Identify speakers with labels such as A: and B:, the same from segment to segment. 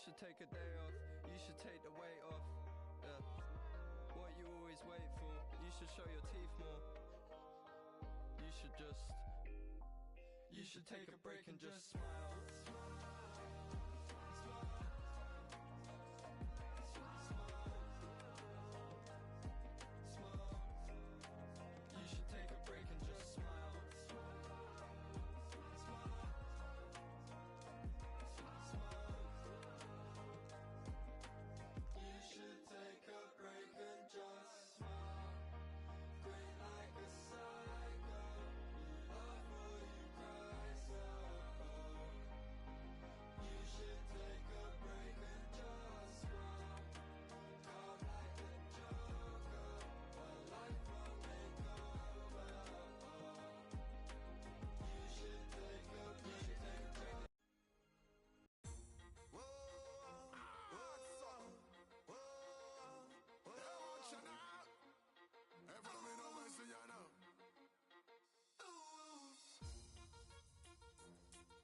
A: should take a day off. You should take the weight off. Yeah. What you always wait for. You should show your teeth more. You should take a break and just smile. You should take a break and just smile. You should take a break and just smile. Grin like a psycho. Love for you cry so. You should take a break and just smile. Calm like a joker. A life will make over. You should take a break and just.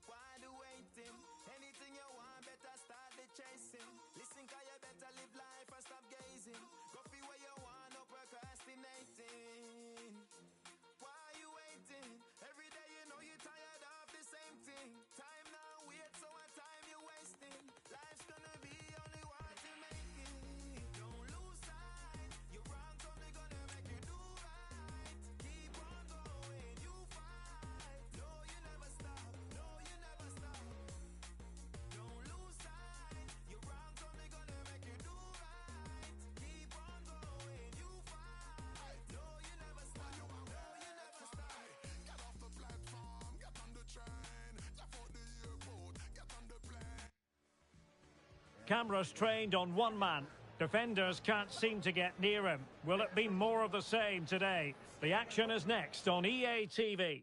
B: Why the waiting? Anything you want, better start the chasing. Listen, cause you better live life and stop gazing. Go feel where you want, no procrastinating. Why you waiting? Every day you know you're tired of the same thing. Time now wait, so what time you wasting? Life's gonna be only one to make it. Don't lose sight. You're wrong, only gonna make you do right. Keep on going, you fight. No, you never stop. No, you never stop. Don't lose sight. You're wrong, only gonna make you do right. Keep on going, you fight. No, you never stop. No, you never stop.
C: Get off the platform, get on the train. Left out the airport, get on the plane.
D: Cameras trained on one man. Defenders can't seem to get near him. Will it be more of the same today? The action is next on EA TV.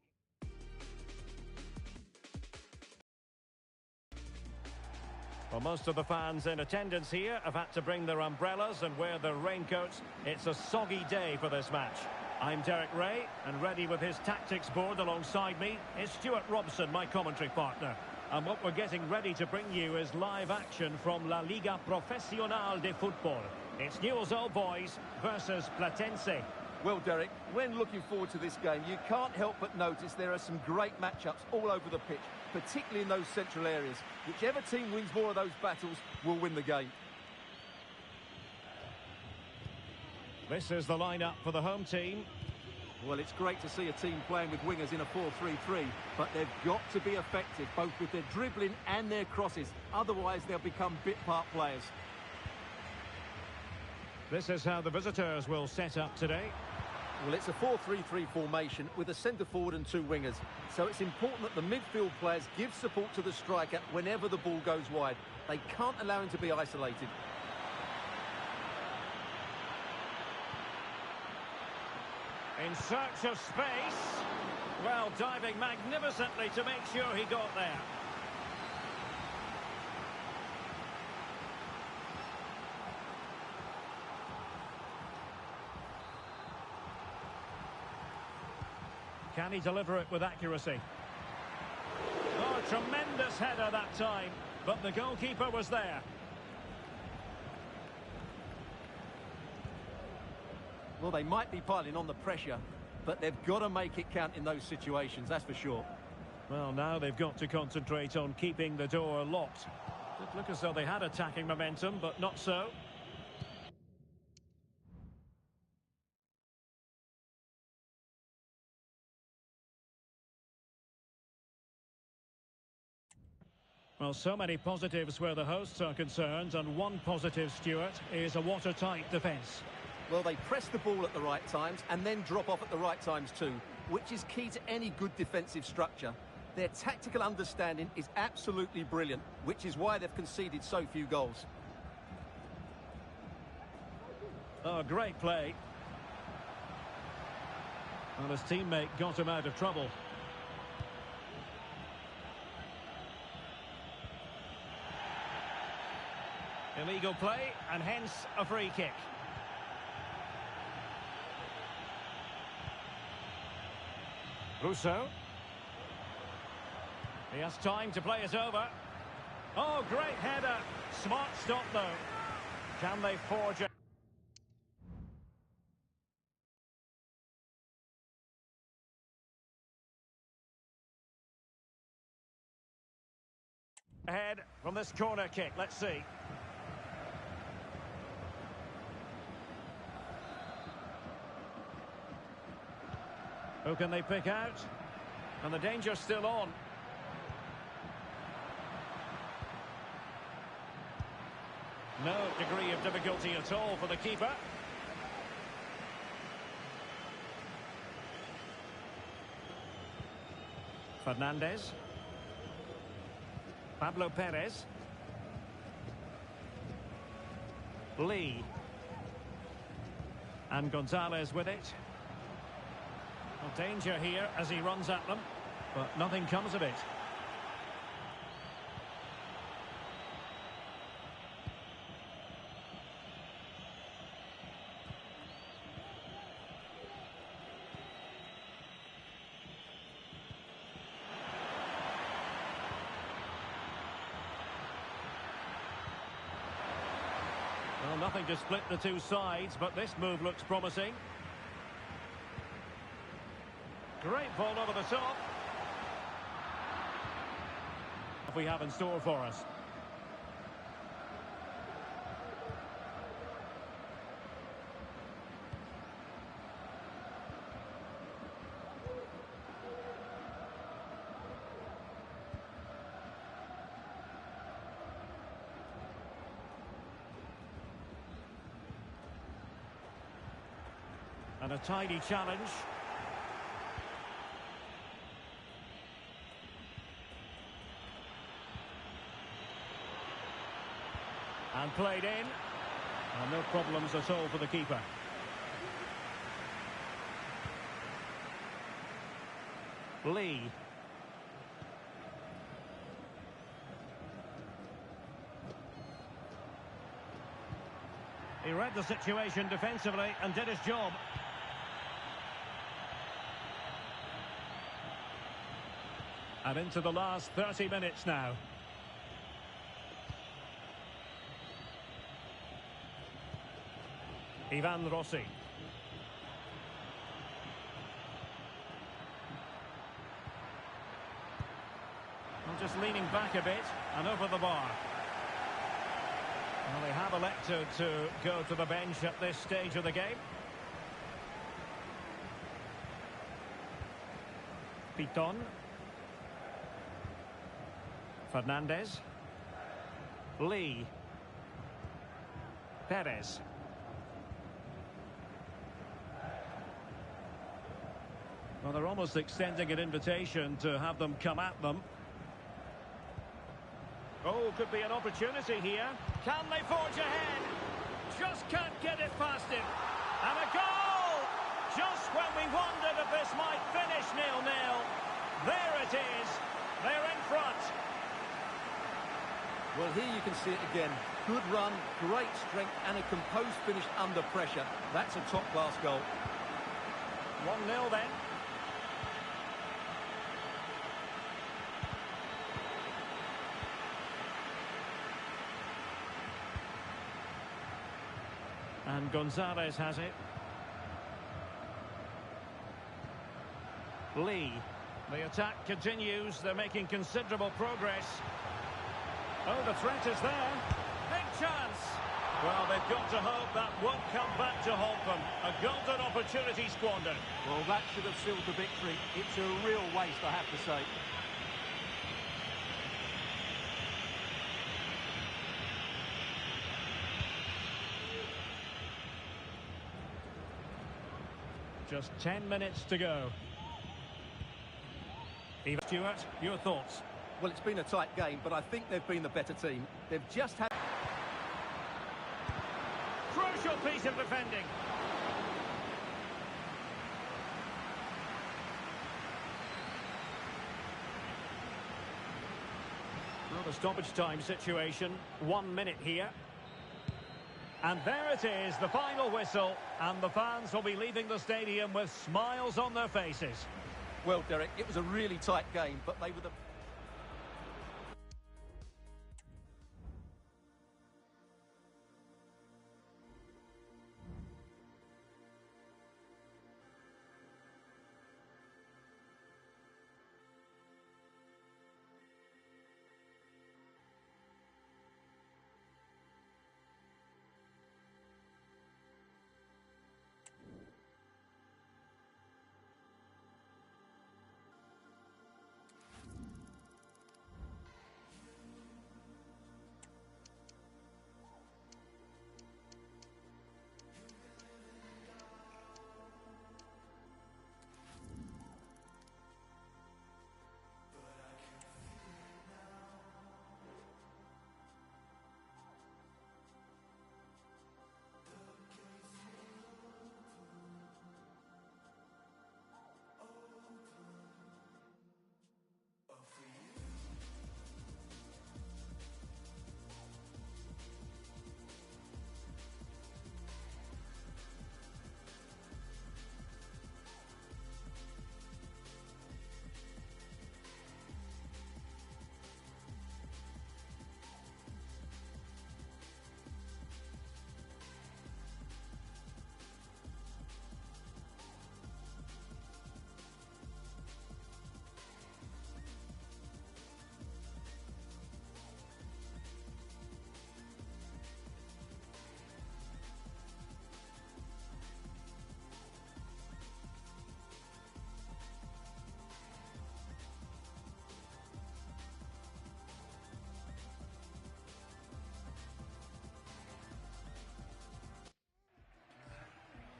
D: Well, most of the fans in attendance here have had to bring their umbrellas and wear their raincoats. It's a soggy day for this match. I'm Derek Ray, and ready with his tactics board alongside me is Stuart Robson, my commentary partner. And what we're getting ready to bring you is live action from La Liga Profesional de Football. It's Newell's Old Boys versus Platense.
E: Well, Derek, when looking forward to this game, you can't help but notice there are some great matchups all over the pitch, particularly in those central areas. Whichever team wins more of those battles will win the game.
D: This is the lineup for the home team.
E: Well, it's great to see a team playing with wingers in a 4-3-3, but they've got to be effective, both with their dribbling and their crosses. Otherwise, they'll become bit-part players.
D: This is how the visitors will set up today.
E: Well, it's a 4-3-3 formation with a centre-forward and two wingers. So it's important that the midfield players give support to the striker whenever the ball goes wide. They can't allow him to be isolated.
D: In search of space. Well, diving magnificently to make sure he got there. Can he deliver it with accuracy? Oh, tremendous header that time, but the goalkeeper was there.
E: Well, they might be piling on the pressure, but they've got to make it count in those situations, that's for sure.
D: Well, now they've got to concentrate on keeping the door locked. Did look as though they had attacking momentum, but not so. Well, so many positives where the hosts are concerned, and one positive, Stuart, is a watertight defence.
E: Well, they press the ball at the right times and then drop off at the right times too, which is key to any good defensive structure. Their tactical understanding is absolutely brilliant, which is why they've conceded so few goals.
D: Oh, great play. Well, his teammate got him out of trouble. Illegal play, and hence a free kick. Rousseau. He has time to play it over. Oh, great header. Smart stop, though. Can they forge it? Ahead from this corner kick, let's see. Who can they pick out? And the danger's still on. No degree of difficulty at all for the keeper. Fernandez. Pablo Perez. Lee. And Gonzalez with it. Well, danger here as he runs at them, but nothing comes of it. Well, nothing to split the two sides, but this move looks promising. Great ball over the top. What we have in store for us. And a tidy challenge. And played in. And no problems at all for the keeper. Lee. He read the situation defensively and did his job. And into the last 30 minutes now. Ivan Rossi. Well, just leaning back a bit and over the bar. Well, they have elected to go to the bench at this stage of the game. Piton. Fernandez. Lee. Perez. Well, they're almost extending an invitation to have them come at them. Oh, could be an opportunity here. Can they forge ahead? Just can't get it past him. And a goal! Just when we wondered if this might finish 0-0. There it is. They're in front.
E: Well, here you can see it again. Good run, great strength, and a composed finish under pressure. That's a top-class goal.
D: 1-0 then. And Gonzalez has it. Lee. The attack continues. They're making considerable progress. Oh, the threat is there. Big chance. Well, they've got to hope that won't come back to haunt them. A golden opportunity squandered.
E: Well, that should have sealed the victory. It's a real waste, I have to say.
D: Just 10 minutes to go. Eva Stewart, your thoughts?
E: Well, it's been a tight game, but I think they've been the better team. They've just had...
D: Crucial piece of defending. Well, the stoppage time situation. 1 minute here. And there it is, the final whistle. And the fans will be leaving the stadium with smiles on their faces.
E: Well, Derek, it was a really tight game, but they were the...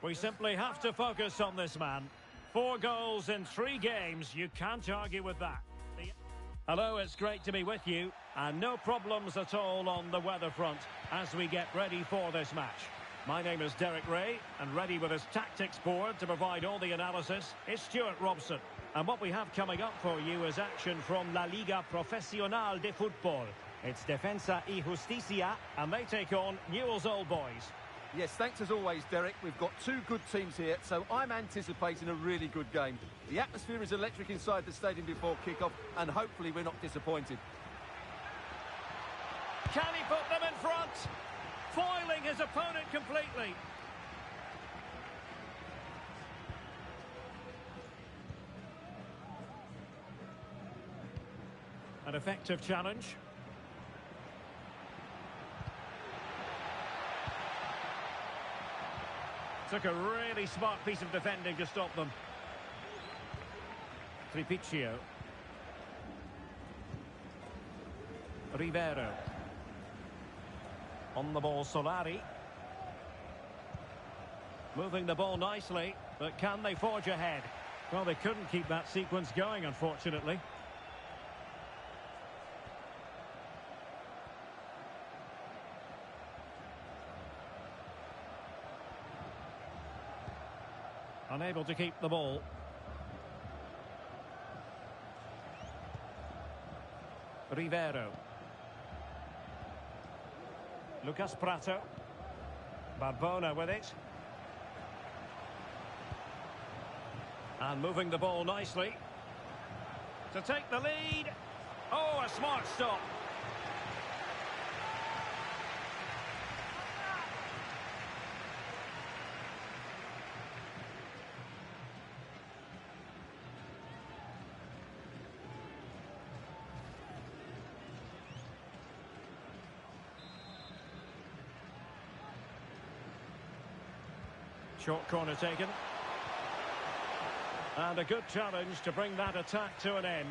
D: We simply have to focus on this man. 4 goals in 3 games, you can't argue with that. Hello, it's great to be with you, and no problems at all on the weather front as we get ready for this match. My name is Derek Ray, and ready with his tactics board to provide all the analysis is Stuart Robson. And what we have coming up for you is action from La Liga Profesional de Fútbol. It's Defensa y Justicia, and they take on Newell's Old Boys.
E: Yes, thanks as always, Derek. We've got 2 good teams here, so I'm anticipating a really good game. The atmosphere is electric inside the stadium before kick-off, and hopefully we're not disappointed.
D: Can he put them in front? Foiling his opponent completely. An effective challenge. Took a really smart piece of defending to stop them. Kripesh. Rivero. On the ball, Solari. Moving the ball nicely, but can they forge ahead? Well, they couldn't keep that sequence going, unfortunately. Unable to keep the ball. Rivero. Lucas Prato. Barbona with it. And moving the ball nicely. To take the lead. Oh, a smart stop. Short corner taken. And a good challenge to bring that attack to an end.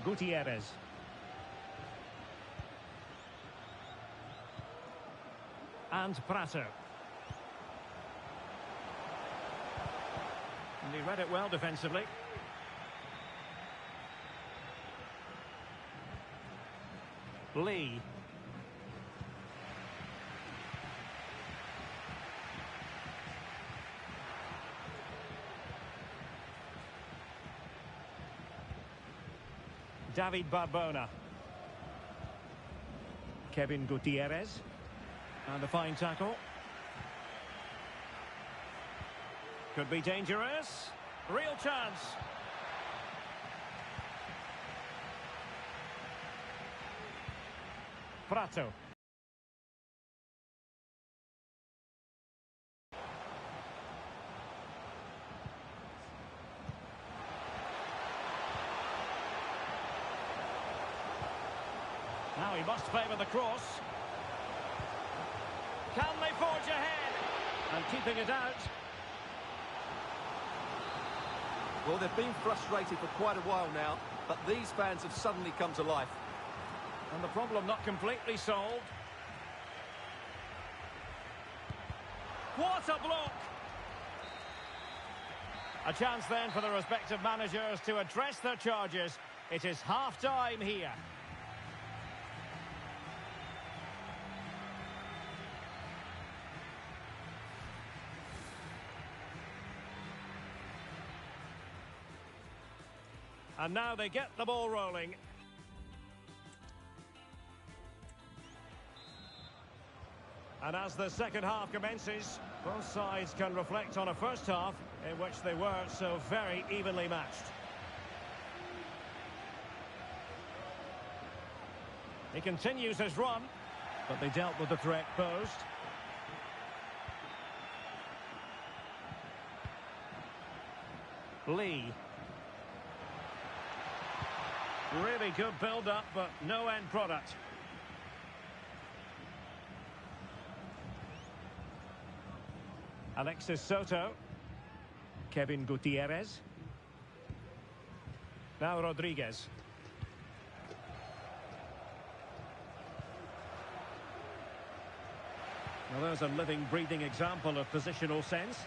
D: Gutierrez. And Prato. And he read it well defensively. Lee. David Barbona. Kevin Gutierrez. And a fine tackle. Could be dangerous. Real chance. Prato. Now he must favour the cross. Can they forge ahead? And keeping it out.
E: Well, they've been frustrated for quite a while now, but these fans have suddenly come to life.
D: And the problem not completely solved. What a block! A chance then for the respective managers to address their charges. It is half-time here. And now they get the ball rolling. And as the second half commences, both sides can reflect on a first half in which they were so very evenly matched. He continues his run, but they dealt with the threat posed. Lee. Really good build-up, but no end product. Alexis Soto. Kevin Gutierrez. Now Rodriguez. Well, there's a living, breathing example of positional sense.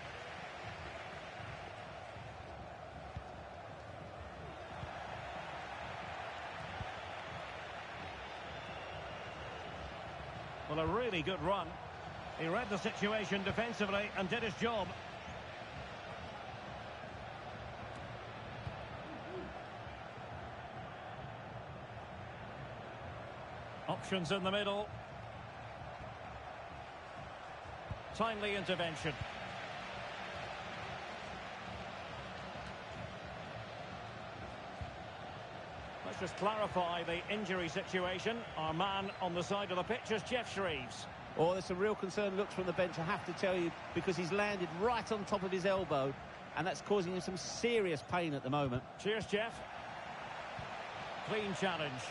D: Well, a really good run. He read the situation defensively and did his job. Options in the middle. Timely intervention. Let's just clarify the injury situation. Our man on the side of the pitch is Jeff Shreves.
F: Oh, there's some real concern looks from the bench, I have to tell you, because he's landed right on top of his elbow, and that's causing him some serious pain at the moment.
D: Cheers, Jeff. Clean challenge.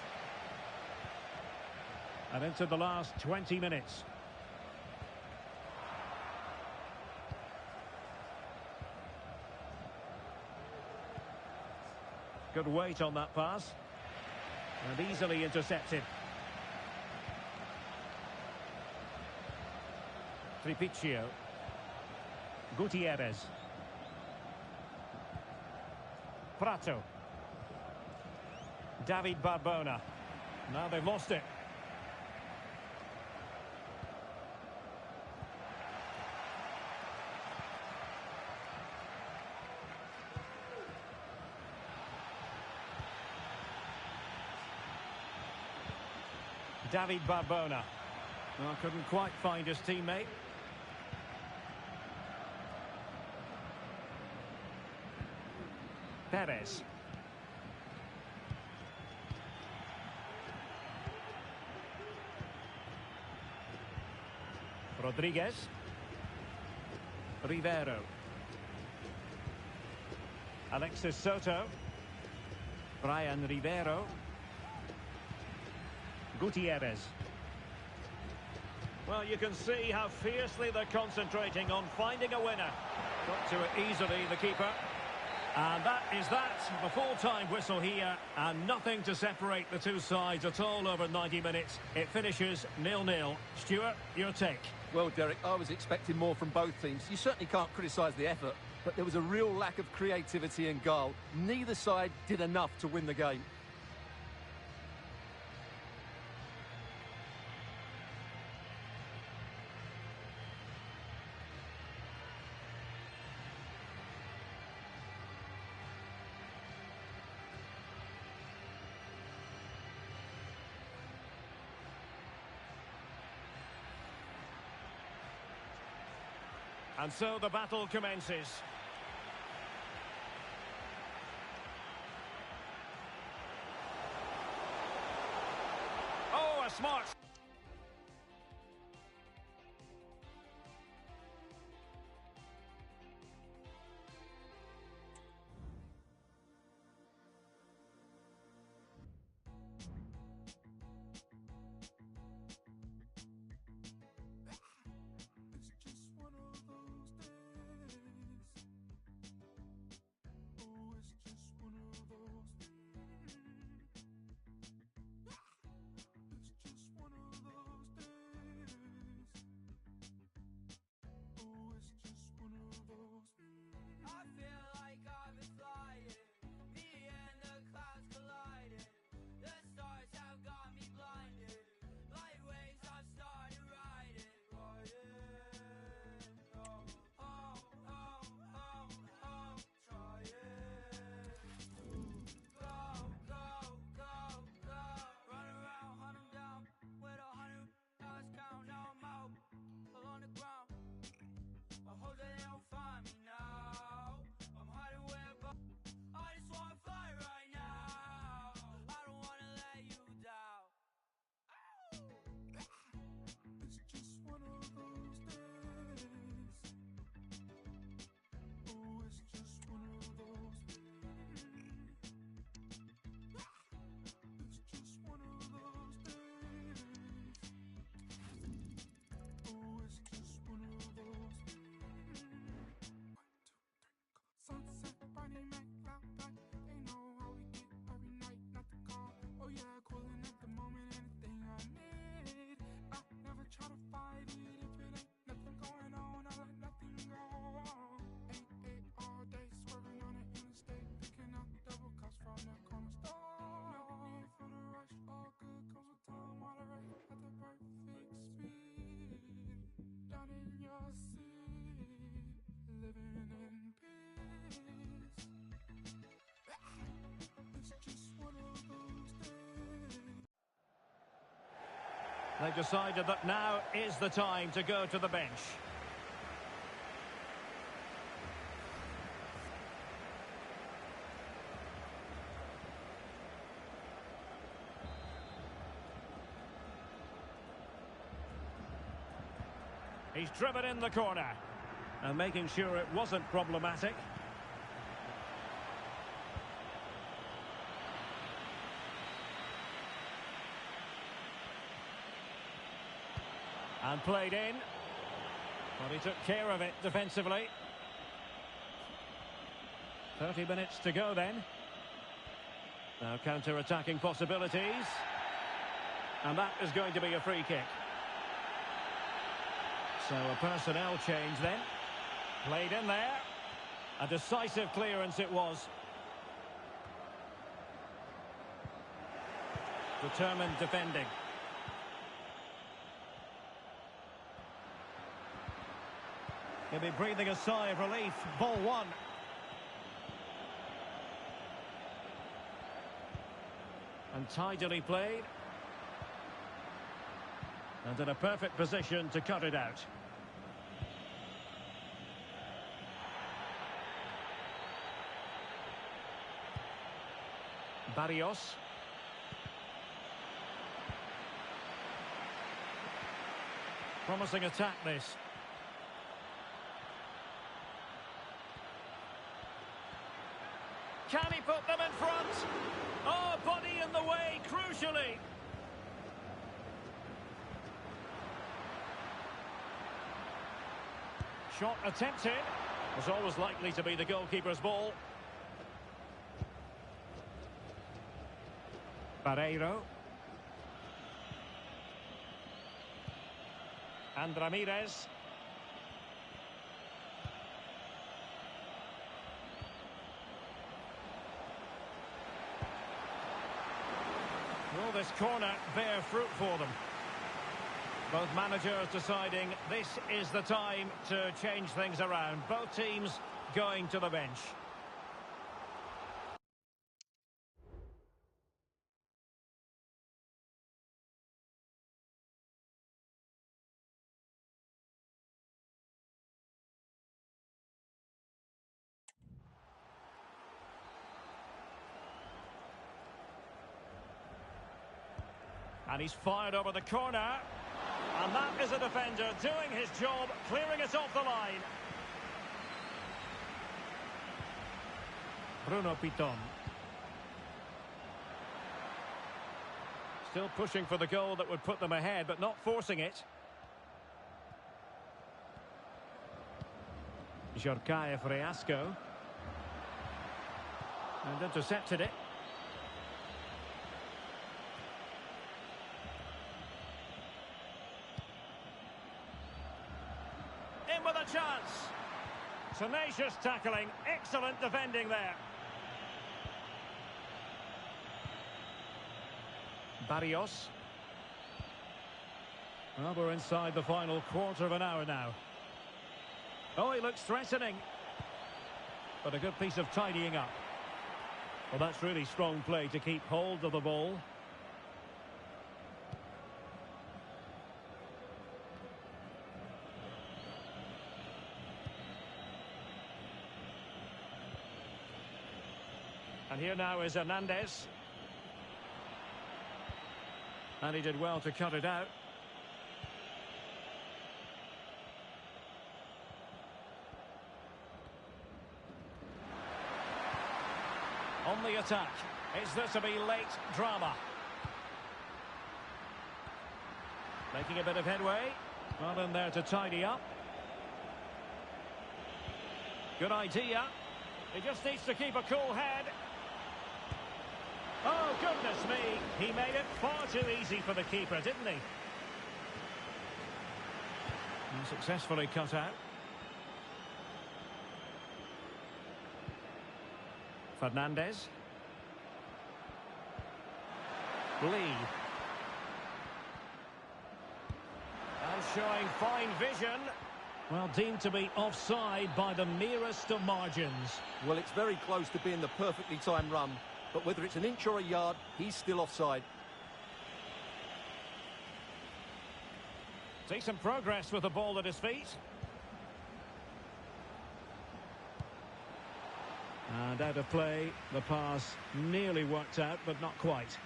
D: And into the last 20 minutes. Good weight on that pass. And easily intercepted. Tripicchio. Gutierrez. Prato. David Barbona. Now they've lost it. David Barbona. Well, couldn't quite find his teammate. Perez. Rodriguez. Rivero. Alexis Soto. Brian Rivero. Gutierrez. Well, you can see how fiercely they're concentrating on finding a winner. Got to it easily, the keeper. And that is that. The full-time whistle here, and nothing to separate the two sides at all over 90 minutes. It finishes 0-0. Stuart, your take.
E: Well, Derek, I was expecting more from both teams. You certainly can't criticise the effort, but there was a real lack of creativity and guile. Neither side did enough to win the game.
D: And so the battle commences. Oh, a smart...
C: It's just one of those days.
D: They've decided that now is the time to go to the bench. He's driven in the corner and making sure it wasn't problematic. And played in. Well, he took care of it defensively. 30 minutes to go then. Now counter-attacking possibilities. And that is going to be a free kick. So a personnel change then. Played in there. A decisive clearance it was. Determined defending. He'll be breathing a sigh of relief. Ball one. And tidily played. And in a perfect position to cut it out. Barrios. Promising attack this. Can he put them in front? Oh, body in the way, crucially. Shot attempted. Was always likely to be the goalkeeper's ball. Barreiro. And Ramirez. Will this corner bear fruit for them? Both managers deciding this is the time to change things around. Both teams going to the bench. And he's fired over the corner. And that is a defender doing his job, clearing it off the line. Bruno Piton. Still pushing for the goal that would put them ahead, but not forcing it. Jorkaev Reasco. And intercepted it. In with a chance. Tenacious tackling, excellent defending there. Barrios. Well, we're inside the final quarter of an hour now. Oh, he looks threatening. But a good piece of tidying up. Well, that's really strong play to keep hold of the ball. And here now is Hernandez. And he did well to cut it out. On the attack. Is this to be late drama? Making a bit of headway. Well in there to tidy up. Good idea. He just needs to keep a cool head. Oh, goodness me. He made it far too easy for the keeper, didn't he? And successfully cut out. Fernandez. Lee. And showing fine vision. Well, deemed to be offside by the merest of margins.
E: Well, it's very close to being the perfectly timed run. But whether it's an inch or a yard, he's still offside.
D: Decent progress with the ball at his feet. And out of play, the pass nearly worked out, but not quite.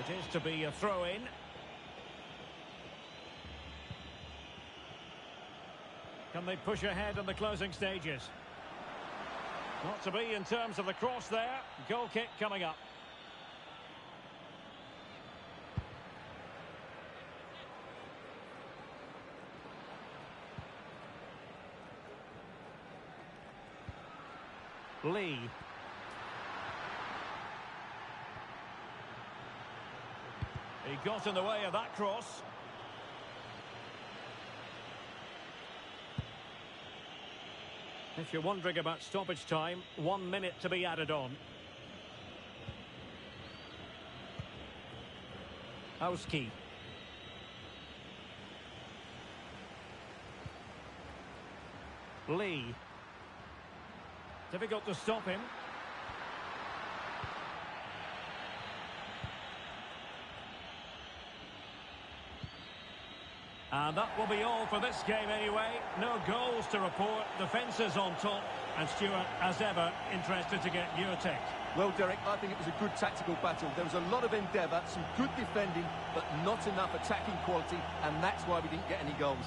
D: It is to be a throw-in. Can they push ahead in the closing stages? Not to be in terms of the cross there. Goal kick coming up. Lee. He got in the way of that cross. If you're wondering about stoppage time, 1 minute to be added on. Houski. Lee. Difficult to stop him. And that will be all for this game anyway. No goals to report. The fence is on top. And Stuart, as ever, interested to get your take.
E: Well, Derek, I think it was a good tactical battle. There was a lot of endeavour, some good defending, but not enough attacking quality, and that's why we didn't get any goals.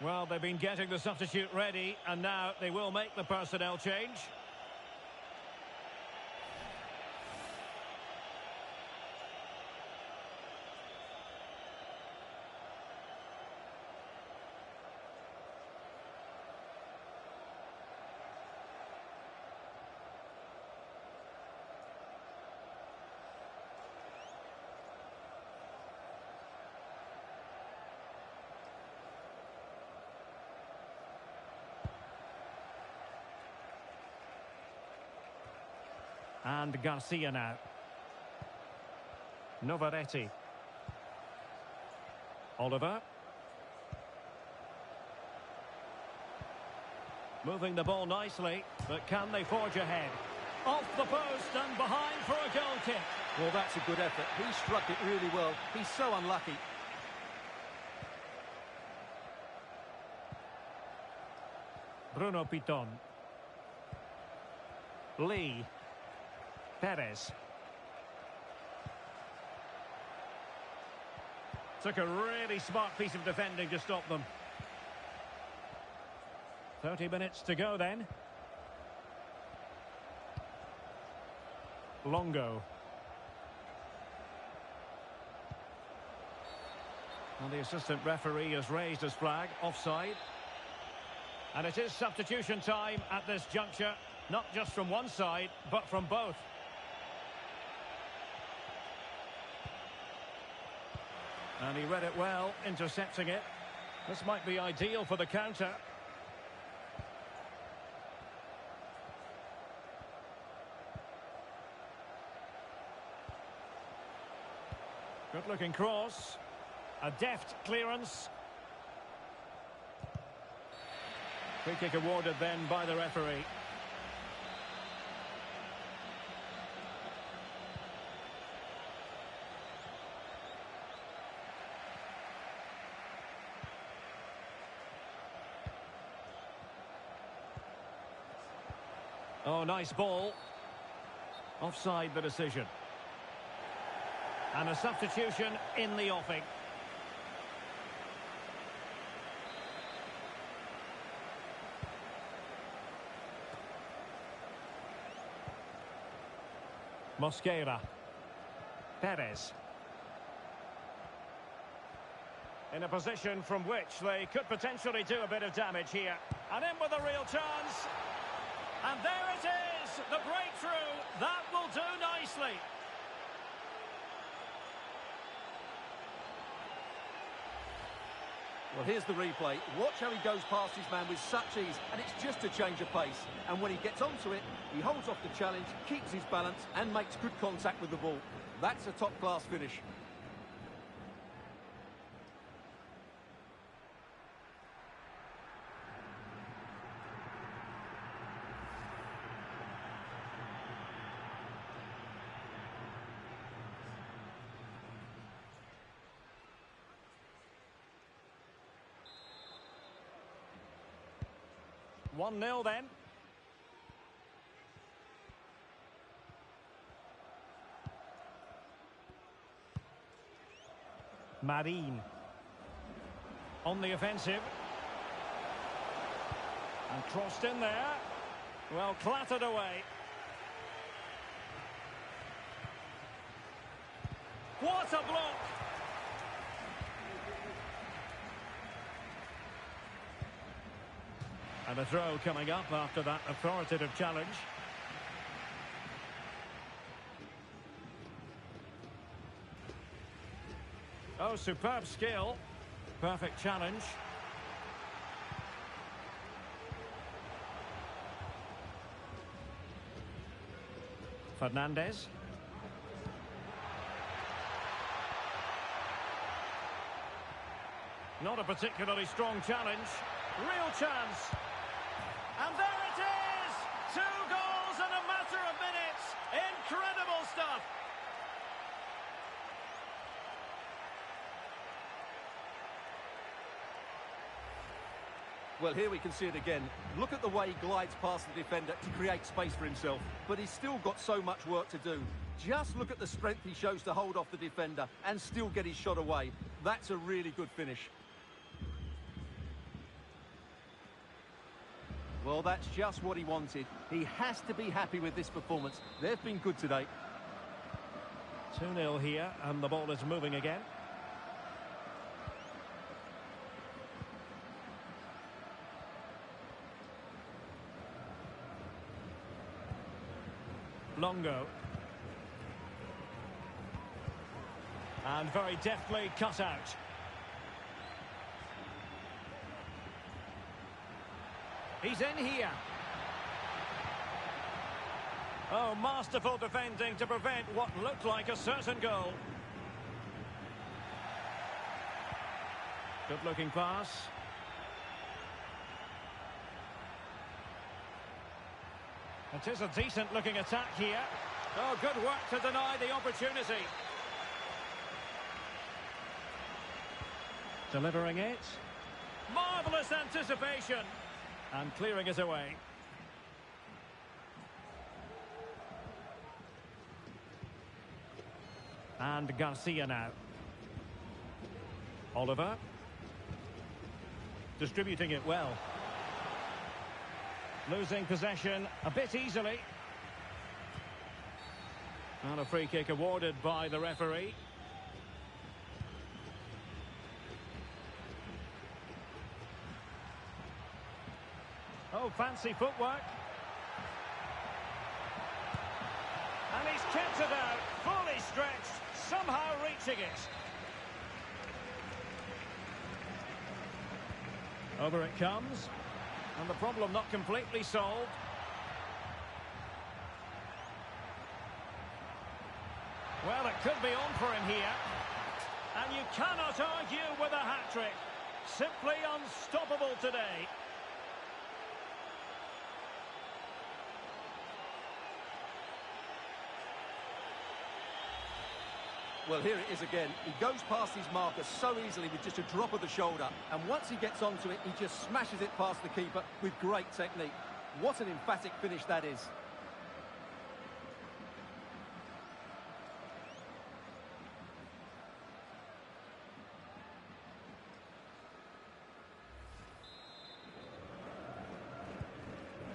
D: Well, they've been getting the substitute ready, and now they will make the personnel change. And Garcia now. Novaretti. Oliver. Moving the ball nicely, but can they forge ahead? Off the post and behind for a goal kick.
E: Well, that's a good effort. He struck it really well. He's so unlucky.
D: Bruno Piton. Lee. Perez. Took a really smart piece of defending to stop them. 30 minutes to go then. Longo. And the assistant referee has raised his flag, offside. And it is substitution time at this juncture, not just from one side, but from both. And he read it well, intercepting it. This might be ideal for the counter. Good-looking cross. A deft clearance. Free kick awarded then by the referee. Oh, nice ball. Offside the decision. And a substitution in the offing. Mosquera. Perez. In a position from which they could potentially do a bit of damage here. And in with a real chance. And there it is, the breakthrough. That will do nicely.
E: Well, here's the replay. Watch how he goes past his man with such ease, and it's just a change of pace. And when he gets onto it, he holds off the challenge, keeps his balance, and makes good contact with the ball. That's a top-class finish.
D: One 0 then. Marin. On the offensive. And crossed in there. Well, clattered away. What a block! And a throw coming up after that authoritative challenge. Oh, superb skill. Perfect challenge. Fernandez. Not a particularly strong challenge. Real chance. And there it is! 2 goals in a matter of minutes. Incredible stuff.
E: Well, here we can see it again. Look at the way he glides past the defender to create space for himself. But he's still got so much work to do. Just look at the strength he shows to hold off the defender and still get his shot away. That's a really good finish. Well, that's just what he wanted. He has to be happy with this performance. They've been good today.
D: 2-0 here, and the ball is moving again. Longo. And very deftly cut out. He's in here. Oh, masterful defending to prevent what looked like a certain goal. Good-looking pass. It is a decent-looking attack here. Oh, good work to deny the opportunity. Delivering it. Marvellous anticipation. And clearing it away. And Garcia now. Oliver. Distributing it well. Losing possession a bit easily. And a free kick awarded by the referee. Oh, fancy footwork. And he's kept it out, fully stretched, somehow reaching it. Over it comes. And the problem not completely solved. Well, it could be on for him here. And you cannot argue with a hat-trick. Simply unstoppable today.
E: Well, here it is again. He goes past his marker so easily with just a drop of the shoulder. And once he gets onto it, he just smashes it past the keeper with great technique. What an emphatic finish that is.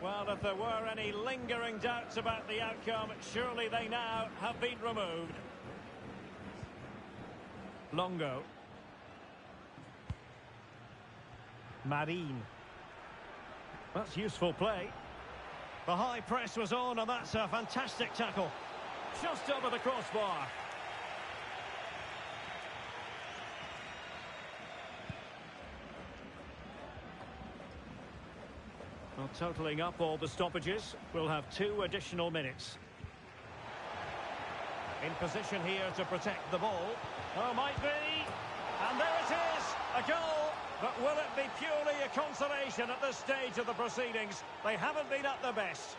D: Well, if there were any lingering doubts about the outcome, surely they now have been removed. Longo. Marine. That's useful play. The high press was on, and that's a fantastic tackle. Just over the crossbar. Well, totalling up all the stoppages, we'll have 2 additional minutes. In position here to protect the ball. Oh, might be. And there it is, a goal. But will it be purely a consolation at this stage of the proceedings? They haven't been at their best.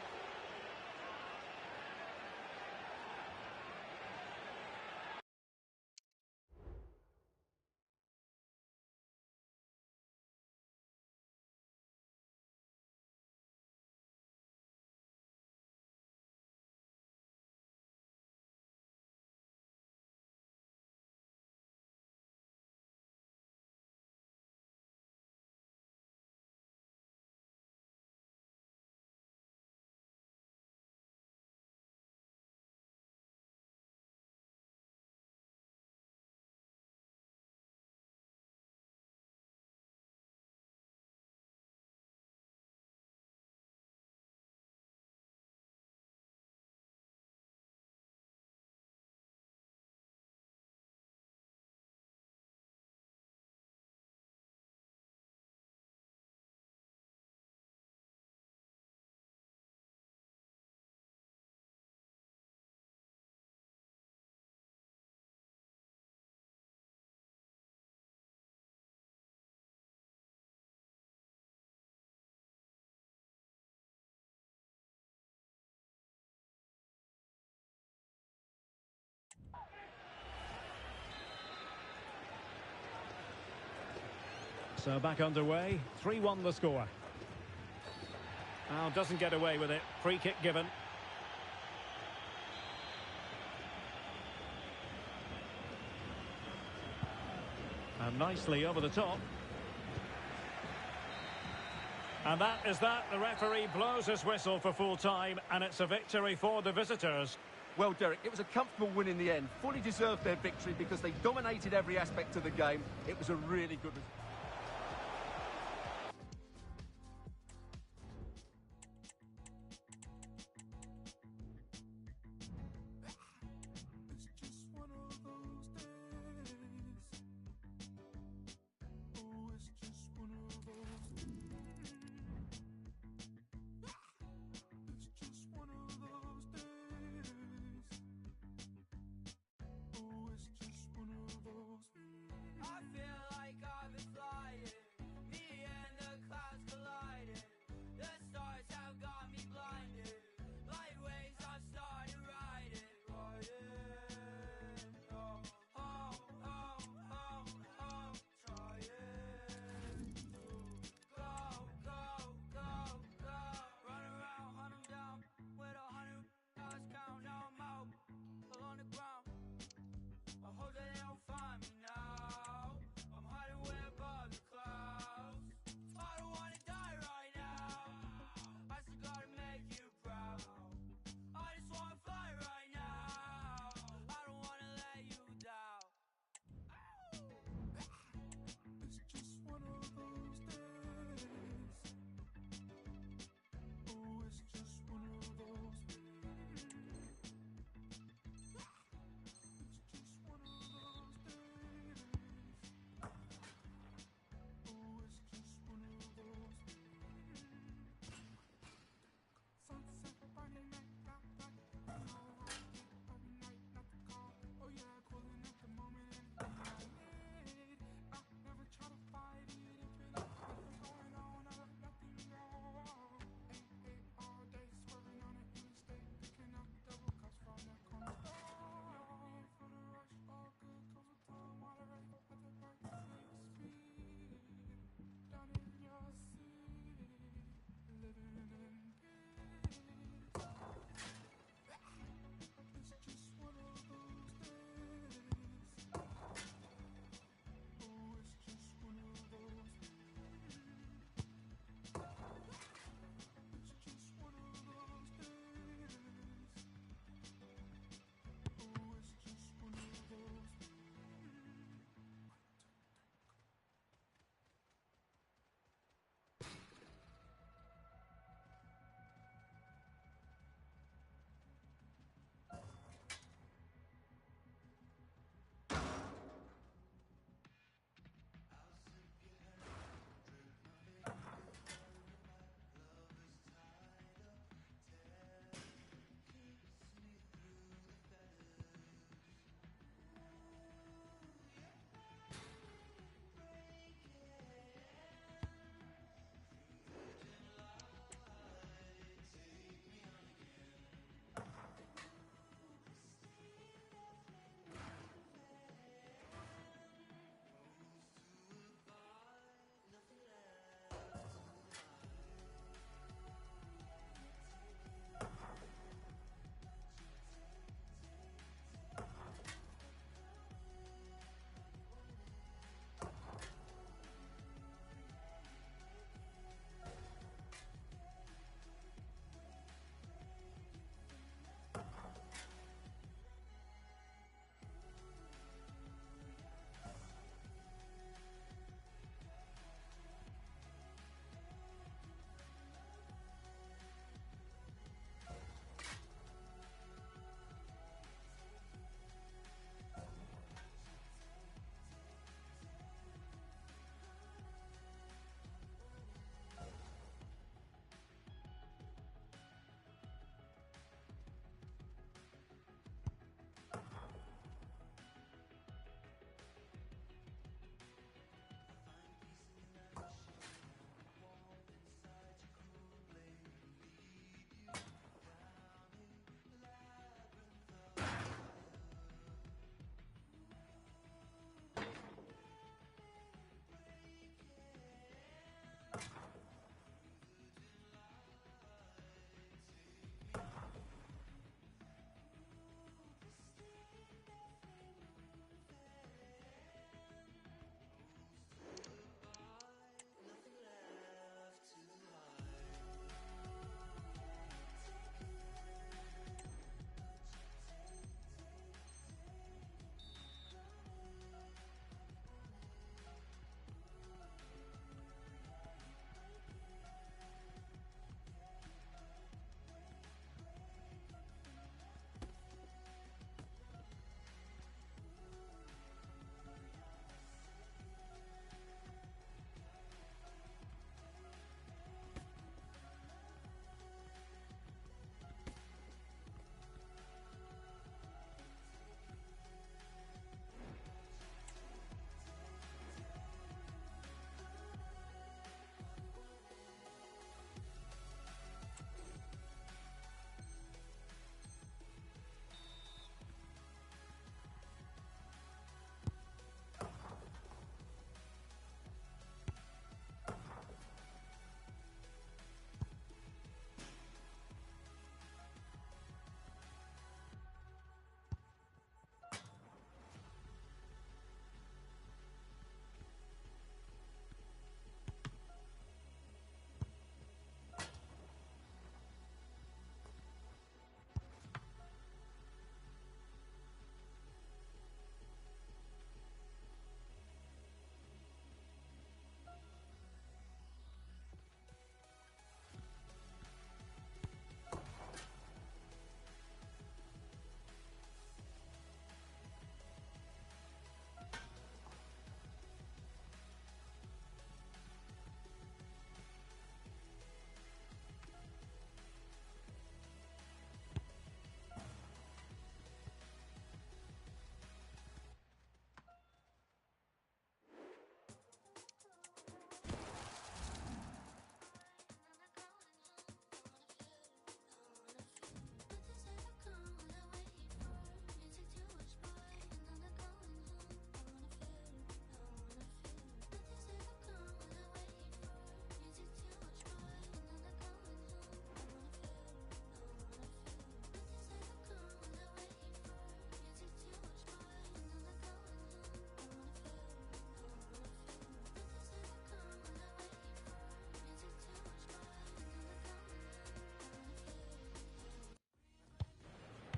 D: So back underway, 3-1 the score. Now doesn't get away with it, free kick given. And nicely over the top. And that is that. The referee blows his whistle for full time, and it's a victory for the visitors.
E: Well, Derek, it was a comfortable win in the end. Fully deserved their victory because they dominated every aspect of the game. It was a really good result.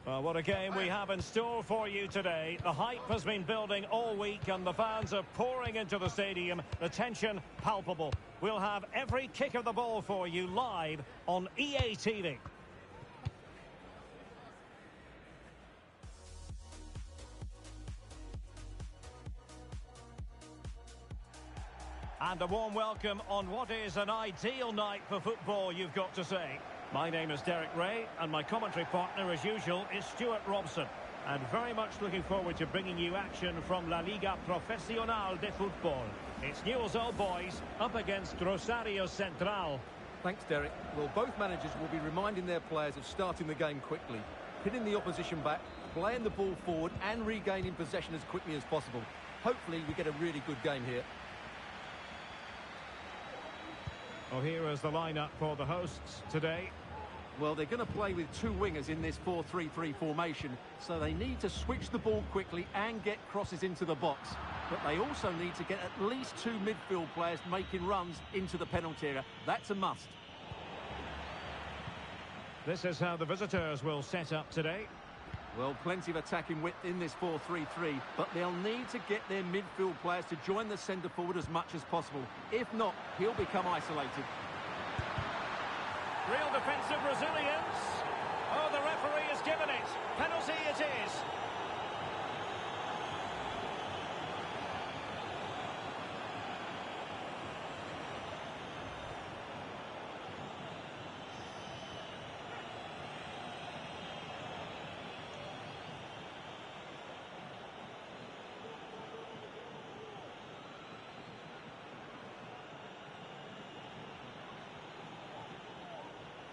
D: Well, what a game we have in store for you today. The hype has been building all week and the fans are pouring into the stadium. The tension palpable. We'll have every kick of the ball for you live on EA TV. And a warm welcome on what is an ideal night for football, you've got to say. My name is Derek Ray, and my commentary partner, as usual, is Stuart Robson. And very much looking forward to bringing you action from La Liga Profesional de Football. It's Newell's Old Boys up against Rosario Central.
E: Thanks, Derek. Well, both managers will be reminding their players of starting the game quickly, pinning the opposition back, playing the ball forward and regaining possession as quickly as possible. Hopefully, we get a really good game here.
D: Well, here is the lineup for the hosts today.
E: Well, they're going to play with two wingers in this 4-3-3 formation, so they need to switch the ball quickly and get crosses into the box. But they also need to get at least two midfield players making runs into the penalty area. That's a must.
D: This is how the visitors will set up today.
E: Well, plenty of attacking width in this 4-3-3, but they'll need to get their midfield players to join the centre forward as much as possible. If not, he'll become isolated.
D: Real defensive resilience. Oh, the referee has given it. Penalty it is.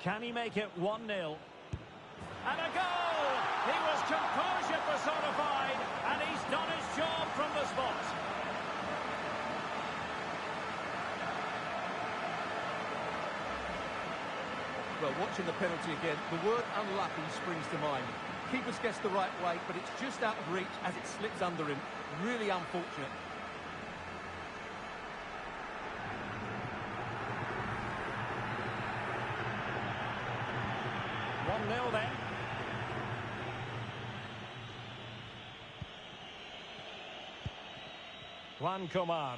D: Can he make it 1-0? And a goal! He was composure personified, and he's done his job from the spot.
E: Well, watching the penalty again, the word unlucky springs to mind. Keeper gets the right way, but it's just out of reach as it slips under him. Really unfortunate.
D: 1-0 then. Juan Comar.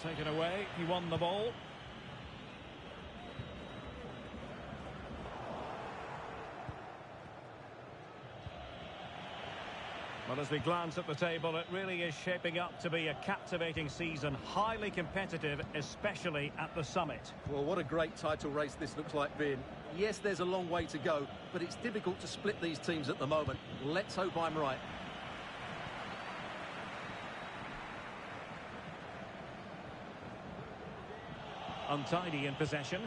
D: Taken away, he won the ball. Well, as we glance at the table, it really is shaping up to be a captivating season, highly competitive, especially at the summit.
E: Well, what a great title race this looks like being. Yes, there's a long way to go, but it's difficult to split these teams at the moment. Let's hope I'm right.
D: Untidy in possession.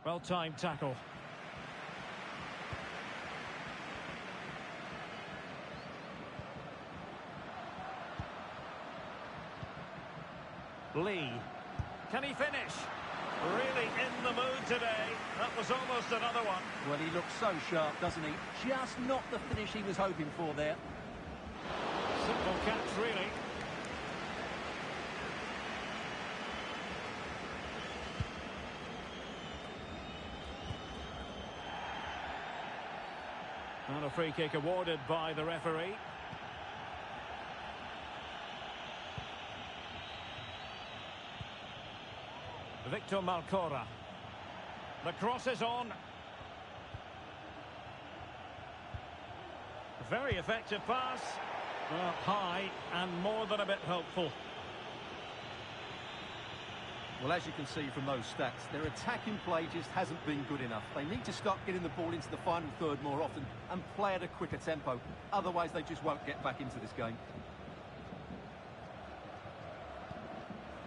D: Well-timed tackle. Lee. Can he finish? Really in the mood today. That was almost another one.
E: Well, he looks so sharp, doesn't he? Just not the finish he was hoping for there.
D: Simple catch, really. And a free kick awarded by the referee. Victor Malcora. The cross is on. Very effective pass. Well, high and more than a bit hopeful.
E: Well, as you can see from those stats, their attacking play just hasn't been good enough. They need to start getting the ball into the final third more often and play at a quicker tempo. Otherwise, they just won't get back into this game.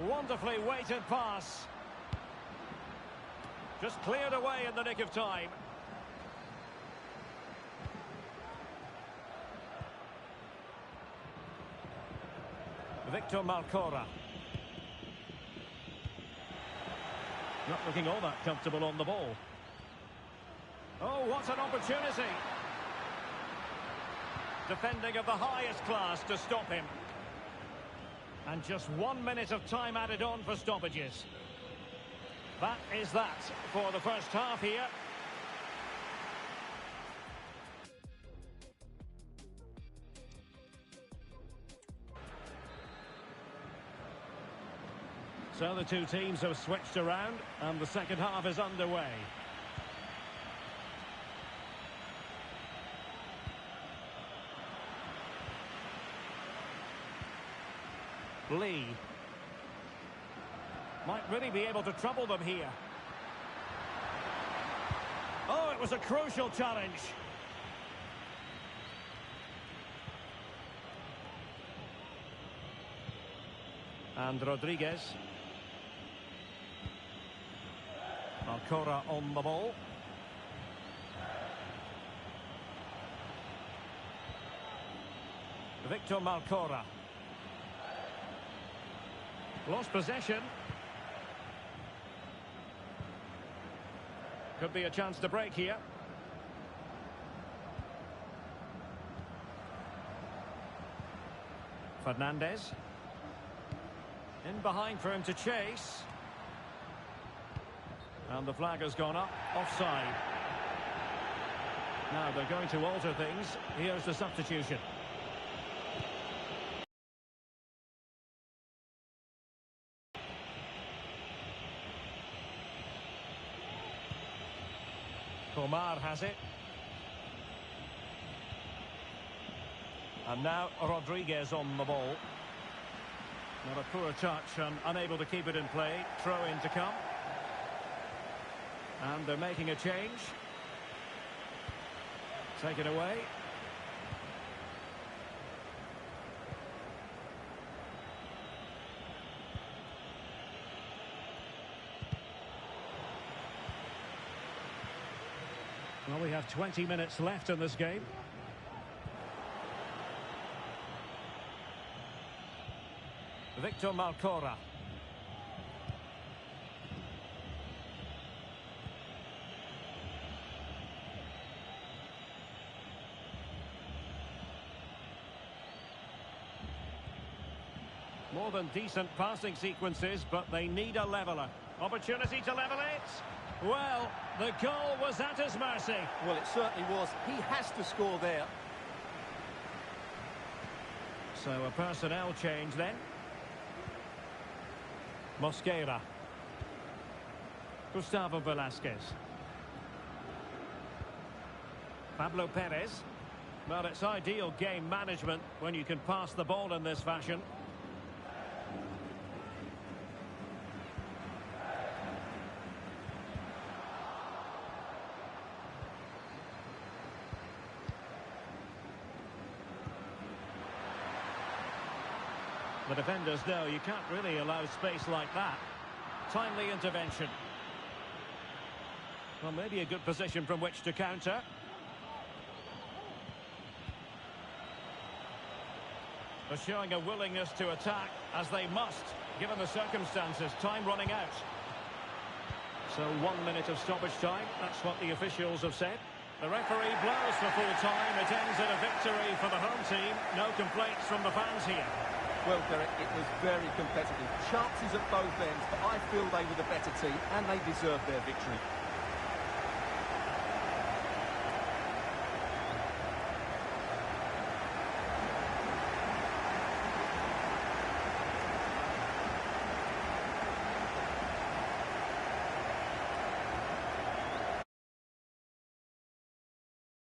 D: Wonderfully weighted pass. Just cleared away in the nick of time. Victor Malcora. Not looking all that comfortable on the ball. Oh, what an opportunity! Defending of the highest class to stop him. And just 1 minute of time added on for stoppages. That is that for the first half here. So the two teams have switched around and the second half is underway. Lee. Might really be able to trouble them here. Oh, it was a crucial challenge. And Rodriguez. Malcora on the ball. Victor Malcora. Lost possession. Could be a chance to break here. Fernandez. In behind for him to chase. And the flag has gone up. Offside. Now they're going to alter things. Here's the substitution. Omar has it. And now Rodriguez on the ball. Not a poor touch and unable to keep it in play. Throw in to come. And they're making a change. Take it away. Well, we have 20 minutes left in this game. Victor Malcora. More than decent passing sequences, but they need a leveller. Opportunity to level it. Well, the goal was at his mercy.
E: Well, it certainly was. He has to score there.
D: So a personnel change then. Mosquera. Gustavo Velasquez. Pablo Perez. Well, it's ideal game management when you can pass the ball in this fashion. The defenders know you can't really allow space like that. Timely intervention. Well, maybe a good position from which to counter. They're showing a willingness to attack, as they must, given the circumstances. Time running out. So 1 minute of stoppage time. That's what the officials have said. The referee blows for full time. It ends in a victory for the home team. No complaints from the fans here.
E: Well, Derek, it was very competitive. Chances at both ends, but I feel they were the better team and they deserved their victory.